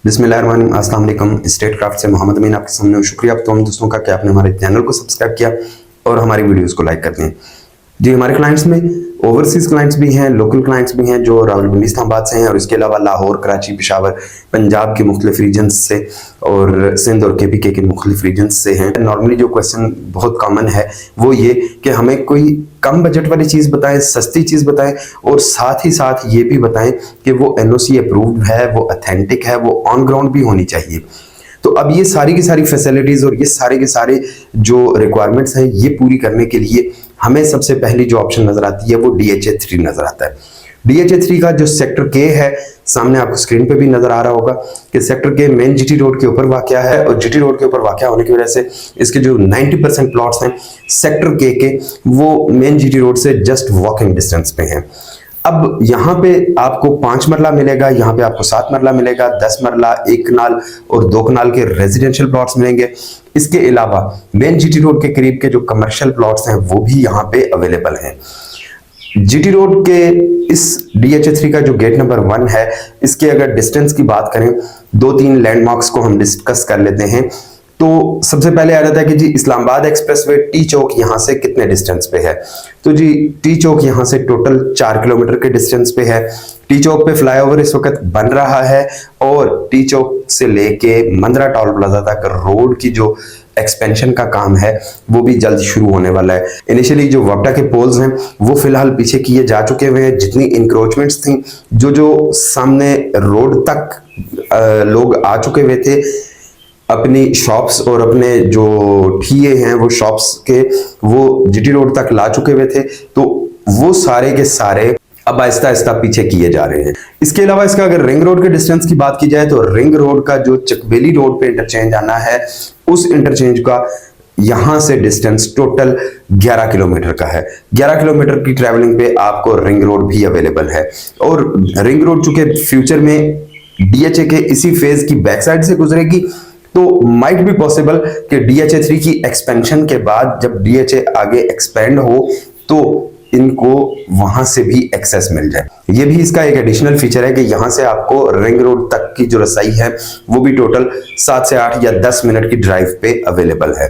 बिस्मिल्लाहिर्रहमानिर्रहीम, अस्सलाम वालेकुम। स्टेट क्राफ्ट से मोहम्मद अमीन आपके सामने। शुक्रिया आप तमाम दोस्तों का कि आपने हमारे चैनल को सब्सक्राइब किया और हमारी वीडियोस को लाइक करते हैं। जी, हमारे क्लाइंट्स में ओवरसीज क्लाइंट्स भी हैं, लोकल क्लाइंट्स भी हैं जो रावलपिंडी इस्लामाबाद से हैं, और इसके अलावा लाहौर, कराची, पेशावर, पंजाब के मुख्तलिफ रीजन्स से और सिंध और KPK के मुख्तलिफ रीजन्स से हैं। नॉर्मली जो क्वेश्चन बहुत कॉमन है वो ये कि हमें कोई कम बजट वाली चीज़ बताएं, सस्ती चीज़ बताएं, और साथ ही साथ ये भी बताएं कि वो NOC अप्रूव्ड है, वो अथेंटिक है, वो ऑन ग्राउंड भी होनी चाहिए। तो अब ये सारी की सारी फैसिलिटीज़ और ये सारे के सारे जो रिक्वायरमेंट्स हैं, ये पूरी करने के लिए हमें सबसे पहली जो ऑप्शन नजर आती है वो DHA 3 नजर आता है। DHA 3 का जो सेक्टर K है, सामने आपको स्क्रीन पे भी नजर आ रहा होगा कि sector K main GT road के ऊपर वाक़या है, और GT रोड के ऊपर वाक़या होने की वजह से इसके जो 90% प्लॉट्स हैं सेक्टर K के, वो मेन GT रोड से जस्ट वॉकिंग डिस्टेंस पे हैं। अब यहाँ पे आपको 5 मरला मिलेगा, यहाँ पे आपको 7 मरला मिलेगा, 10 मरला, 1 कनाल और 2 कनाल के रेजिडेंशियल प्लॉट्स मिलेंगे। इसके अलावा मेन GT रोड के करीब के जो कमर्शियल प्लॉट्स हैं वो भी यहाँ पे अवेलेबल हैं। GT रोड के इस DHA 3 का जो गेट नंबर 1 है, इसके अगर डिस्टेंस की बात करें, 2-3 लैंडमार्क्स को हम डिस्कस कर लेते हैं। तो सबसे पहले आ जाता है कि जी इस्लामाबाद एक्सप्रेसवे टी चौक यहाँ से कितने डिस्टेंस पे है। तो जी टी चौक यहाँ से टोटल 4 किलोमीटर के डिस्टेंस पे है। टी चौक पे फ्लाईओवर इस वक्त बन रहा है, और टी चौक से लेके मंदरा टोल प्लाजा तक रोड की जो एक्सपेंशन का काम है वो भी जल्द शुरू होने वाला है। इनिशियली जो वक्टा के पोल्स हैं वो फिलहाल पीछे किए जा चुके हुए हैं। जितनी इंक्रोचमेंट्स थी, जो सामने रोड तक लोग आ चुके हुए थे अपनी शॉप्स और अपने जो ठिए हैं वो शॉप्स के, वो GT रोड तक ला चुके हुए थे, तो वो सारे के सारे अब आहिस्ता आहिस्ता पीछे किए जा रहे हैं। इसके अलावा इसका अगर रिंग रोड के डिस्टेंस की बात की जाए तो रिंग रोड का जो चकबेली रोड पे इंटरचेंज आना है, उस इंटरचेंज का यहां से डिस्टेंस टोटल 11 किलोमीटर का है। 11 किलोमीटर की ट्रैवलिंग पे आपको रिंग रोड भी अवेलेबल है, और रिंग रोड चूंकि फ्यूचर में DHA के इसी फेज की बैक साइड से गुजरेगी, तो माइट बी पॉसिबल कि DHA 3 की एक्सपेंशन के बाद जब DHA आगे एक्सपेंड हो तो इनको वहां से भी एक्सेस मिल जाए। ये भी इसका एक एडिशनल फीचर है कि यहां से आपको रिंग रोड तक की जो रसाई है वो भी टोटल 7 से 8 या 10 मिनट की ड्राइव पे अवेलेबल है।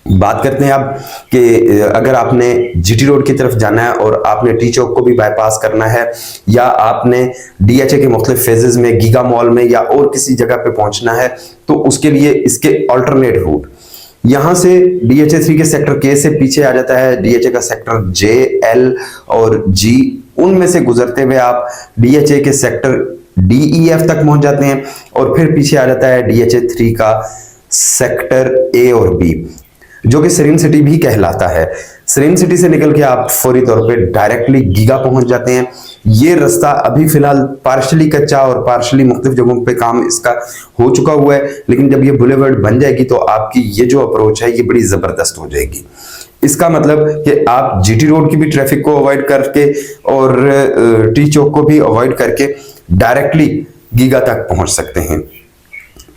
बात करते हैं अब कि अगर आपने GT रोड की तरफ जाना है और आपने टी चौक को भी बाईपास करना है, या आपने DHA के मुख्तलिफ फेजेस में गीगा मॉल में या और किसी जगह पे पहुंचना है, तो उसके लिए इसके अल्टरनेट रूट यहां से DHA 3 के सेक्टर K से पीछे आ जाता है DHA का सेक्टर J, L और G। उनमें से गुजरते हुए आप DHA के सेक्टर D, E, F तक पहुंच जाते हैं, और फिर पीछे आ जाता है DHA 3 का सेक्टर A और B, जो कि सरीन सिटी भी कहलाता है। सरीन सिटी से निकल के आप फौरी तौर पे डायरेक्टली गीगा पहुंच जाते हैं। ये रास्ता अभी फिलहाल पार्शली कच्चा और पार्शली मुख्तलिफ जगहों पे काम इसका हो चुका हुआ है, लेकिन जब ये बुलेवर्ड बन जाएगी तो आपकी ये जो अप्रोच है ये बड़ी जबरदस्त हो जाएगी। इसका मतलब कि आप GT रोड की भी ट्रैफिक को अवॉइड करके और टी चौक को भी अवॉइड करके डायरेक्टली गीगा तक पहुंच सकते हैं।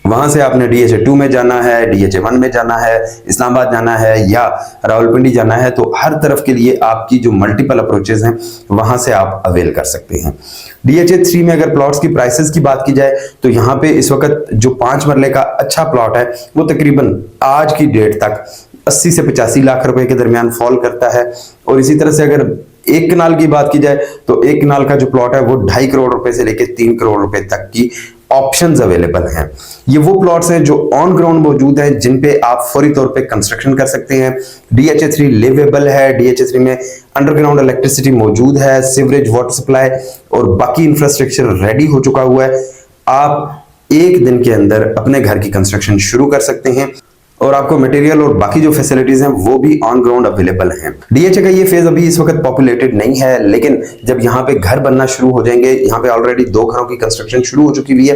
वहां से आपने DHA 2 में जाना है, DHA 1 में जाना है, इस्लामाबाद जाना है या रावलपिंडी जाना है, तो हर तरफ के लिए आपकी जो मल्टीपल अप्रोचेस हैं वहां से आप अवेल कर सकते हैं। DHA 3 में अगर प्लॉट्स की प्राइसेस की बात की जाए तो यहाँ पे इस वक्त जो 5 मरले का अच्छा प्लॉट है वो तकरीबन आज की डेट तक 80 से 85 लाख रुपए के दरमियान फॉल करता है। और इसी तरह से अगर 1 कनाल की बात की जाए तो 1 कनाल का जो प्लॉट है वो 2.5 करोड़ रुपए से लेकर 3 करोड़ रुपए तक की ऑप्शंस अवेलेबल हैं। ये वो प्लॉट्स हैं जो ऑन ग्राउंड मौजूद हैं, जिन पे आप फौरी तौर पे कंस्ट्रक्शन कर सकते हैं। DHA 3 लिवेबल है। DHA 3 में अंडरग्राउंड इलेक्ट्रिसिटी मौजूद है, सीवरेज, वाटर सप्लाई और बाकी इंफ्रास्ट्रक्चर रेडी हो चुका हुआ है। आप 1 दिन के अंदर अपने घर की कंस्ट्रक्शन शुरू कर सकते हैं, और आपको मटेरियल और बाकी जो फैसिलिटीज हैं वो भी ऑन ग्राउंड अवेलेबल हैं। DHA का ये फेज अभी इस वक्त पॉपुलेटेड नहीं है, लेकिन जब यहाँ पे घर बनना शुरू हो जाएंगे, यहाँ पे ऑलरेडी 2 घरों की कंस्ट्रक्शन शुरू हो चुकी हुई है,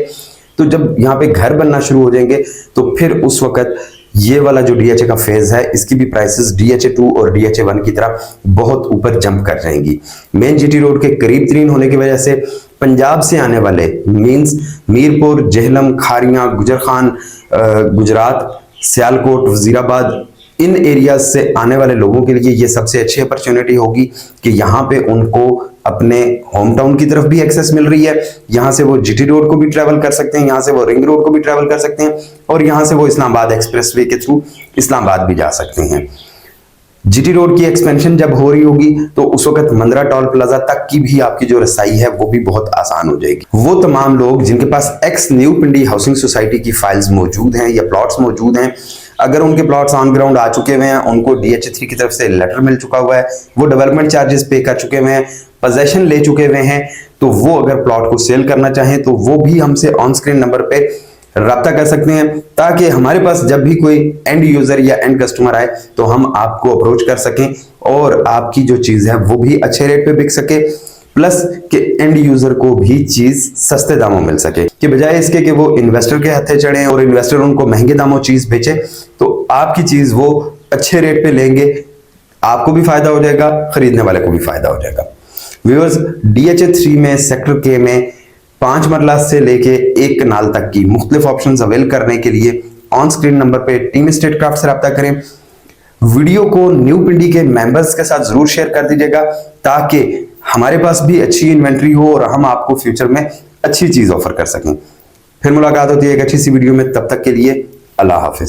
तो जब यहाँ पे घर बनना शुरू हो जाएंगे तो फिर उस वक्त ये वाला जो DHA का फेज है इसकी भी प्राइसेस DHA 2 और DHA 1 की तरह बहुत ऊपर जंप कर जाएंगी। मेन GT रोड के करीब तरीन होने की वजह से पंजाब से आने वाले मींस मीरपुर, जेहलम, खारियां, गुजर खान, गुजरात, सियालकोट, वजीराबाद इन एरियाज से आने वाले लोगों के लिए ये सबसे अच्छी अपॉर्चुनिटी होगी कि यहाँ पे उनको अपने होम टाउन की तरफ भी एक्सेस मिल रही है। यहाँ से वो जीटी रोड को भी ट्रैवल कर सकते हैं, यहाँ से वो रिंग रोड को भी ट्रैवल कर सकते हैं और यहाँ से वो इस्लामाबाद एक्सप्रेसवे के थ्रू इस्लामाबाद भी जा सकते हैं। जीटी रोड की एक्सपेंशन जब हो रही होगी तो उस वक्त मंदरा टोल प्लाजा तक की भी आपकी जो रसाई है वो भी बहुत आसान हो जाएगी। वो तमाम लोग जिनके पास एक्स न्यू पिंडी हाउसिंग सोसाइटी की फाइल्स मौजूद हैं या प्लॉट्स मौजूद हैं, अगर उनके प्लॉट्स ऑन ग्राउंड आ चुके हुए हैं, उनको DH3 की तरफ से लेटर मिल चुका हुआ है, वो डेवलपमेंट चार्जेस पे कर चुके हुए हैं, पोजेशन ले चुके हुए हैं, तो वो अगर प्लॉट को सेल करना चाहें तो वो भी हमसे ऑन स्क्रीन नंबर पे राब्ता कर सकते हैं, ताकि हमारे पास जब भी कोई एंड यूजर या एंड कस्टमर आए तो हम आपको अप्रोच कर सकें और आपकी जो चीज है वो भी अच्छे रेट पे बिक सके, प्लस कि एंड यूजर को भी चीज सस्ते दामों मिल सके, कि बजाय इसके कि वो इन्वेस्टर के हाथे चढ़े और इन्वेस्टर उनको महंगे दामों चीज बेचे, तो आपकी चीज वो अच्छे रेट पे लेंगे, आपको भी फायदा हो जाएगा, खरीदने वाले को भी फायदा हो जाएगा। व्यूअर्स, DH3 में सेक्टर के में 5 मरला से लेके 1 कनाल तक की मुख्तलिफ ऑप्शंस अवेल करने के लिए ऑन स्क्रीन नंबर पे टीम एस्टेट क्राफ्ट से राब्ता करें। वीडियो को न्यू पिंडी के मेंबर्स के साथ जरूर शेयर कर दीजिएगा ताकि हमारे पास भी अच्छी इन्वेंट्री हो और हम आपको फ्यूचर में अच्छी चीज ऑफर कर सकें। फिर मुलाकात होती है एक अच्छी सी वीडियो में, तब तक के लिए अल्लाह हाफिज।